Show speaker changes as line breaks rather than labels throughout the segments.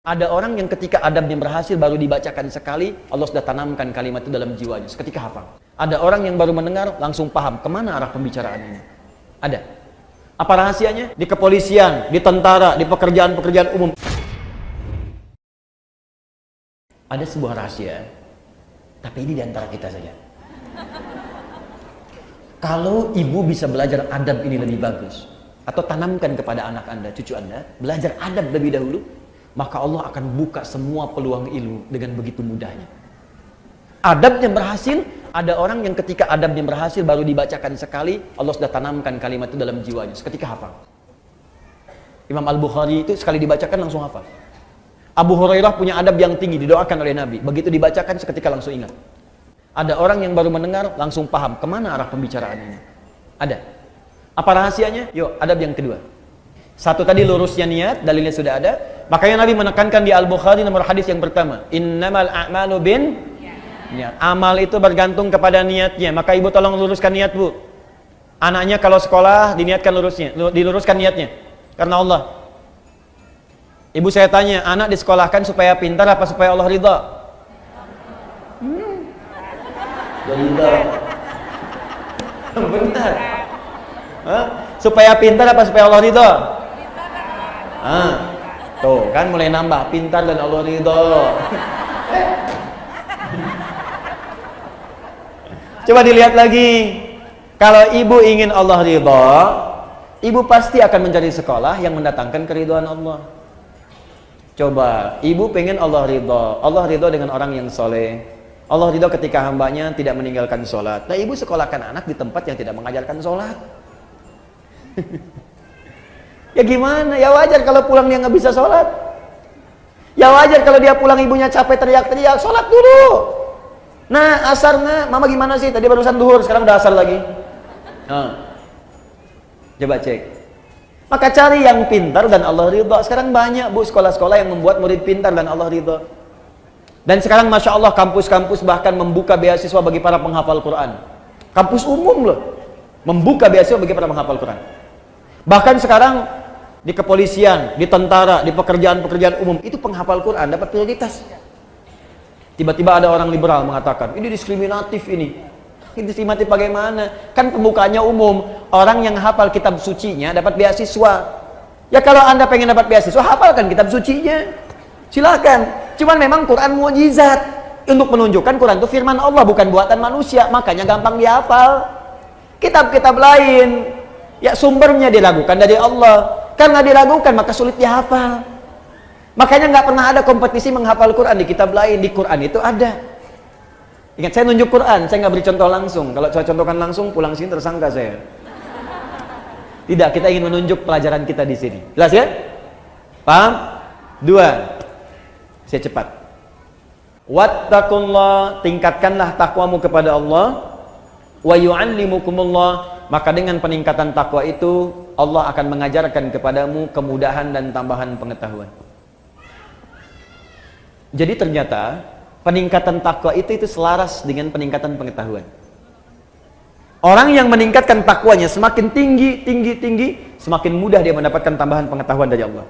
Ada orang yang ketika adabnya berhasil baru dibacakan sekali, Allah sudah tanamkan kalimat itu dalam jiwanya, seketika hafal. Ada orang yang baru mendengar langsung paham kemana arah pembicaraan ini. Ada. Apa rahasianya? Di kepolisian, di tentara, di pekerjaan-pekerjaan umum. Ada sebuah rahasia, tapi ini diantara kita saja. Kalau ibu bisa belajar adab ini lebih bagus, atau tanamkan kepada anak anda, cucu anda, belajar adab lebih dahulu, maka Allah akan buka semua peluang ilmu dengan begitu mudahnya. Adabnya berhasil, ada orang yang ketika adabnya berhasil baru dibacakan sekali, Allah sudah tanamkan kalimat itu dalam jiwanya, seketika hafal. Imam Al-Bukhari itu sekali dibacakan langsung hafal. Abu Hurairah punya adab yang tinggi, didoakan oleh Nabi, begitu dibacakan seketika langsung ingat. Ada orang yang baru mendengar langsung paham kemana arah pembicaraan ini. Ada. Apa rahasianya? Yuk, adab yang kedua. Satu tadi lurusnya niat, dalilnya sudah ada. Makanya Nabi menekankan di Al-Bukhari nomor hadis yang pertama, innamal a'malu bin niat. Amal itu bergantung kepada niatnya. Maka ibu tolong luruskan niat, Bu. Anaknya kalau sekolah diniatkan lurusnya, diluruskan niatnya karena Allah. Ibu saya tanya, anak disekolahkan supaya pintar apa supaya Allah ridha? Ridha. Benar. Hah? Supaya pintar apa supaya Allah ridha? Tuh kan mulai nambah, pintar dan Allah ridho. Coba dilihat lagi, kalau ibu ingin Allah ridho, ibu pasti akan mencari sekolah yang mendatangkan keridhaan Allah. Coba, ibu pengen Allah ridho dengan orang yang soleh. Allah ridho ketika hambanya tidak meninggalkan sholat. Nah, ibu sekolahkan anak di tempat yang tidak mengajarkan sholat. Ya gimana? Ya wajar kalau pulang dia nggak bisa sholat. Ya wajar kalau dia pulang ibunya capek teriak-teriak, sholat dulu. Nah, asarnya, mama gimana sih? Tadi barusan duhur, sekarang udah asar lagi. Coba cek. Maka cari yang pintar dan Allah ridha. Sekarang banyak, Bu, sekolah-sekolah yang membuat murid pintar dan Allah ridha. Dan sekarang Masya Allah kampus-kampus bahkan membuka beasiswa bagi para penghafal Quran. Kampus umum loh, membuka beasiswa bagi para penghafal Quran. Bahkan sekarang di kepolisian, di tentara, di pekerjaan-pekerjaan umum, itu penghafal Quran dapat prioritas. Tiba-tiba ada orang liberal mengatakan, ini diskriminatif ini. Ini diskriminatif bagaimana? Kan pembukaannya umum, orang yang hafal kitab sucinya dapat beasiswa. Ya kalau anda pengen dapat beasiswa, hafalkan kitab sucinya. Silakan. Cuman memang Quran mukjizat. Untuk menunjukkan Quran itu firman Allah, bukan buatan manusia. Makanya gampang dihafal. Kitab-kitab lain, ya sumbernya diragukan dari Allah. Karena diragukan maka sulit dihafal. Makanya nggak pernah ada kompetisi menghafal Quran di kitab lain. Di Quran itu ada. Ingat, saya nunjuk Quran, saya nggak beri contoh langsung. Kalau saya contohkan langsung, pulang sini tersangka saya. Tidak, kita ingin menunjuk pelajaran kita di sini. Jelas ya? Paham? Dua. Saya cepat. Wattaqullah, tingkatkanlah takwamu kepada Allah. Wa yu'allimukumullah. Maka dengan peningkatan takwa itu Allah akan mengajarkan kepadamu kemudahan dan tambahan pengetahuan. Jadi ternyata peningkatan takwa itu selaras dengan peningkatan pengetahuan. Orang yang meningkatkan takwanya semakin tinggi, semakin mudah dia mendapatkan tambahan pengetahuan dari Allah.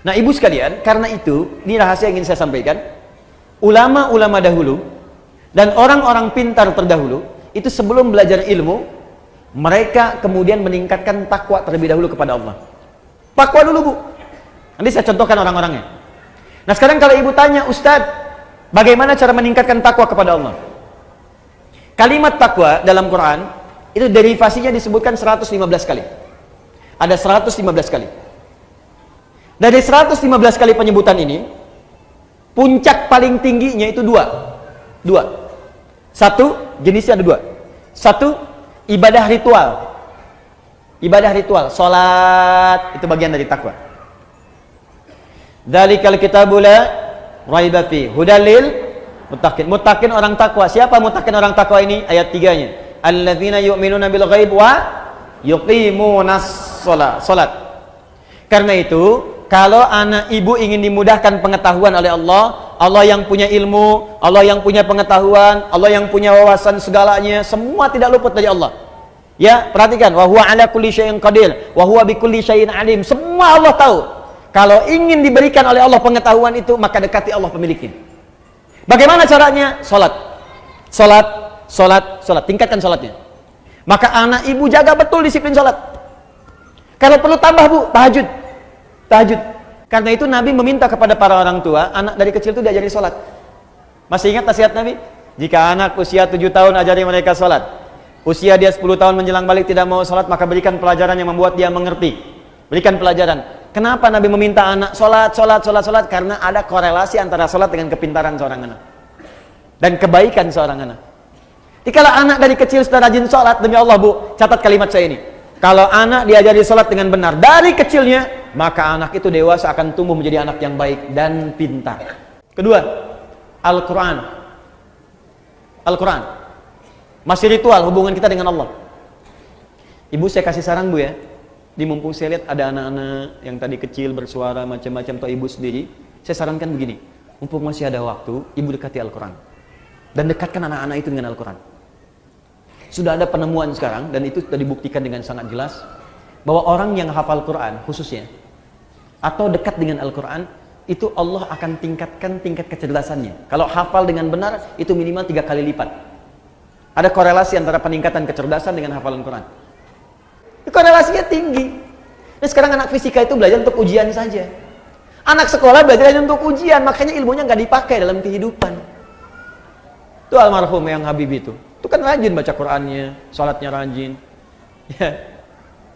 Nah, ibu sekalian, karena itu ini rahasia yang ingin saya sampaikan. Ulama-ulama dahulu dan orang-orang pintar terdahulu itu sebelum belajar ilmu, mereka kemudian meningkatkan takwa terlebih dahulu kepada Allah. Takwa dulu, Bu. Nanti saya contohkan orang-orangnya. Nah, sekarang kalau ibu tanya, Ustadz, bagaimana cara meningkatkan takwa kepada Allah? Kalimat takwa dalam Quran itu derivasinya disebutkan 115 kali. Ada 115 kali. Dari 115 kali penyebutan ini, puncak paling tingginya itu dua. Satu, jenisnya ada dua. Satu, ibadah ritual. Ibadah ritual, salat itu bagian dari takwa. Dzalikal kitabul la raiba fi hudal lil muttaqin. Muttaqin orang takwa. Siapa muttaqin orang takwa ini? Ayat 3-nya. Alladzina yu'minuna bil ghaib wa yuqimunas shalat. Karena itu, kalau anak ibu ingin dimudahkan pengetahuan oleh Allah, Allah yang punya ilmu, Allah yang punya pengetahuan, Allah yang punya wawasan segalanya, semua tidak luput dari Allah. Ya, perhatikan, wa huwa ala kulli syai'in qadir, wa huwa bi kulli syai'in alim. Semua Allah tahu. Kalau ingin diberikan oleh Allah pengetahuan itu, maka dekati Allah pemiliknya. Bagaimana caranya? Salat. Salat, salat, salat. Tingkatkan salatnya. Maka anak ibu jaga betul disiplin salat. Kalau perlu tambah bu, tahajud. Tahajud. Karena itu Nabi meminta kepada para orang tua, anak dari kecil itu diajari salat. Masih ingat nasihat Nabi? Jika anak usia 7 tahun ajari mereka salat. Usia dia 10 tahun menjelang balik tidak mau salat, maka berikan pelajaran yang membuat dia mengerti. Berikan pelajaran. Kenapa Nabi meminta anak salat, salat, salat, salat? Karena ada korelasi antara salat dengan kepintaran seorang anak dan kebaikan seorang anak. Jadi kalau anak dari kecil sudah rajin salat, demi Allah bu, catat kalimat saya ini. Kalau anak diajari salat dengan benar dari kecilnya, maka anak itu dewasa akan tumbuh menjadi anak yang baik dan pintar. Kedua, Al-Quran. Al-Quran masih ritual hubungan kita dengan Allah. Ibu saya kasih saran bu ya, di mumpung saya lihat ada anak-anak yang tadi kecil bersuara macam-macam atau ibu sendiri, saya sarankan begini, mumpung masih ada waktu, ibu dekati Al-Quran dan dekatkan anak-anak itu dengan Al-Quran. Sudah ada penemuan sekarang dan itu sudah dibuktikan dengan sangat jelas bahwa orang yang hafal Quran khususnya atau dekat dengan Al-Quran, itu Allah akan tingkatkan tingkat kecerdasannya. Kalau hafal dengan benar, itu minimal 3 kali lipat. Ada korelasi antara peningkatan kecerdasan dengan hafalan Quran. Korelasinya tinggi. Nah sekarang anak fisika itu belajar untuk ujian saja. Anak sekolah belajar hanya untuk ujian, makanya ilmunya nggak dipakai dalam kehidupan. Itu almarhum yang Habib itu kan rajin baca Qurannya, sholatnya rajin. Ya,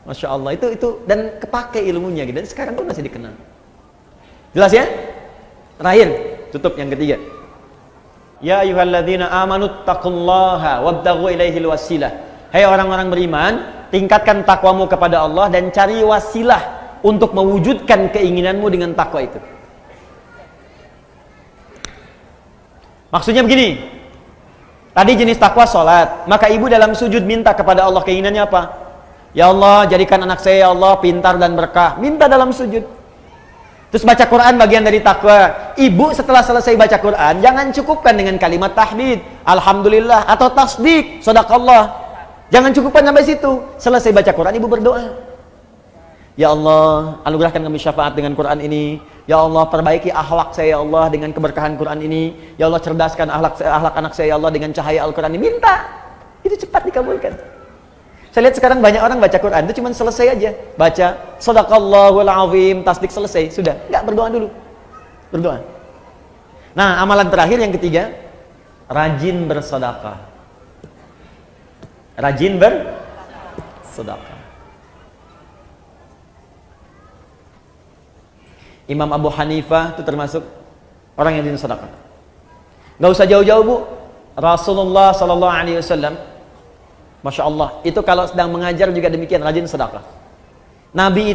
Masya Allah, itu dan kepake ilmunya gitu. Dan sekarang pun masih dikenal. Jelas ya? Terakhir, tutup yang ketiga. Ya ayyuhalladzina amanu taqullaha wabtaghu ilaihil wasilah. Hai orang-orang beriman, tingkatkan takwamu kepada Allah dan cari wasilah untuk mewujudkan keinginanmu dengan takwa itu. Maksudnya begini. Tadi jenis takwa salat, maka ibu dalam sujud minta kepada Allah keinginannya apa? Ya Allah, jadikan anak saya ya Allah pintar dan berkah. Minta dalam sujud. Terus baca Quran bagian dari takwa. Ibu setelah selesai baca Quran, jangan cukupkan dengan kalimat tahmid, alhamdulillah atau tasdik, shadaqallah. Jangan cukupkan sampai situ. Selesai baca Quran, ibu berdoa. Ya Allah, anugerahkan kami syafaat dengan Quran ini. Ya Allah, perbaiki akhlak saya ya Allah dengan keberkahan Quran ini. Ya Allah, cerdaskan akhlak anak saya ya Allah dengan cahaya Al-Quran ini. Minta. Itu cepat dikabulkan. Saya lihat sekarang banyak orang baca Quran itu cuma selesai aja. Baca shadaqallahul azim, tasdik selesai, sudah. Enggak, berdoa dulu. Berdoa. Nah, amalan terakhir yang ketiga, rajin bersedekah. Rajin bersedekah. Imam Abu Hanifah itu termasuk orang yang rajin sedekah. Enggak usah jauh-jauh, Bu. Rasulullah sallallahu alaihi wasallam, Masya Allah, itu kalau sedang mengajar juga demikian, rajin sedekah. Nabi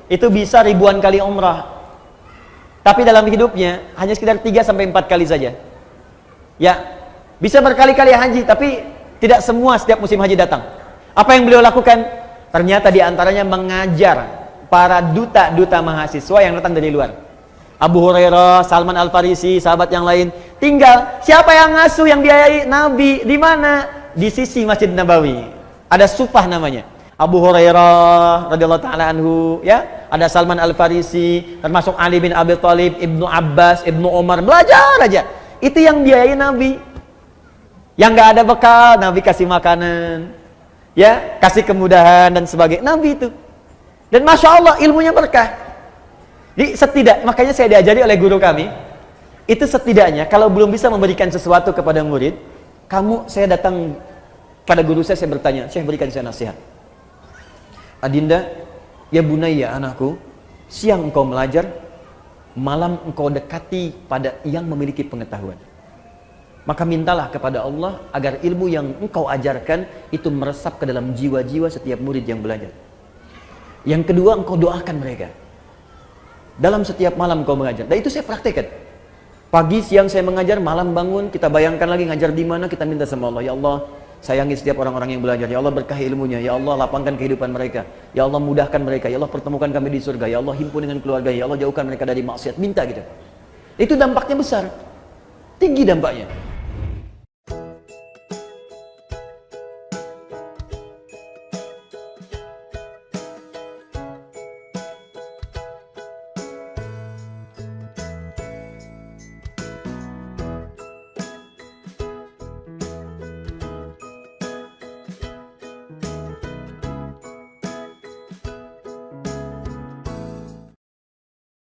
itu bisa ribuan kali umrah. Tapi dalam hidupnya hanya sekitar 3-4 kali saja. Ya, bisa berkali-kali haji, tapi tidak semua setiap musim haji datang. Apa yang beliau lakukan? Ternyata diantaranya mengajar para duta-duta mahasiswa yang datang dari luar. Abu Hurairah, Salman Al-Farisi, sahabat yang lain. Tinggal siapa yang ngasuh, yang biayai? Nabi. Di mana? Di sisi Masjid Nabawi. Ada Sufah namanya. Abu Hurairah radhiyallahu taala anhu, ya. Ada Salman Al-Farisi, termasuk Ali bin Abi Thalib, Ibnu Abbas, Ibnu Umar, belajar aja. Itu yang biayai Nabi. Yang nggak ada bekal, Nabi kasih makanan. Ya, kasih kemudahan dan sebagainya. Nabi itu. Dan Masya Allah ilmunya berkah. Jadi makanya saya diajari oleh guru kami, itu setidaknya kalau belum bisa memberikan sesuatu kepada murid, saya datang pada guru saya bertanya, saya berikan saya nasihat. Adinda, ya bunayya anakku, siang engkau belajar, malam engkau dekati pada yang memiliki pengetahuan. Maka mintalah kepada Allah agar ilmu yang engkau ajarkan itu meresap ke dalam jiwa-jiwa setiap murid yang belajar. Yang kedua, engkau doakan mereka. Dalam setiap malam engkau mengajar. Dan itu saya praktekkan. Pagi, siang saya mengajar, malam bangun, kita bayangkan lagi ngajar di mana, kita minta sama Allah. Ya Allah, sayangi setiap orang-orang yang belajar. Ya Allah, berkahi ilmunya. Ya Allah, lapangkan kehidupan mereka. Ya Allah, mudahkan mereka. Ya Allah, pertemukan kami di surga. Ya Allah, himpun dengan keluarga. Ya Allah, jauhkan mereka dari maksiat. Minta gitu. Itu dampaknya besar. Tinggi dampaknya.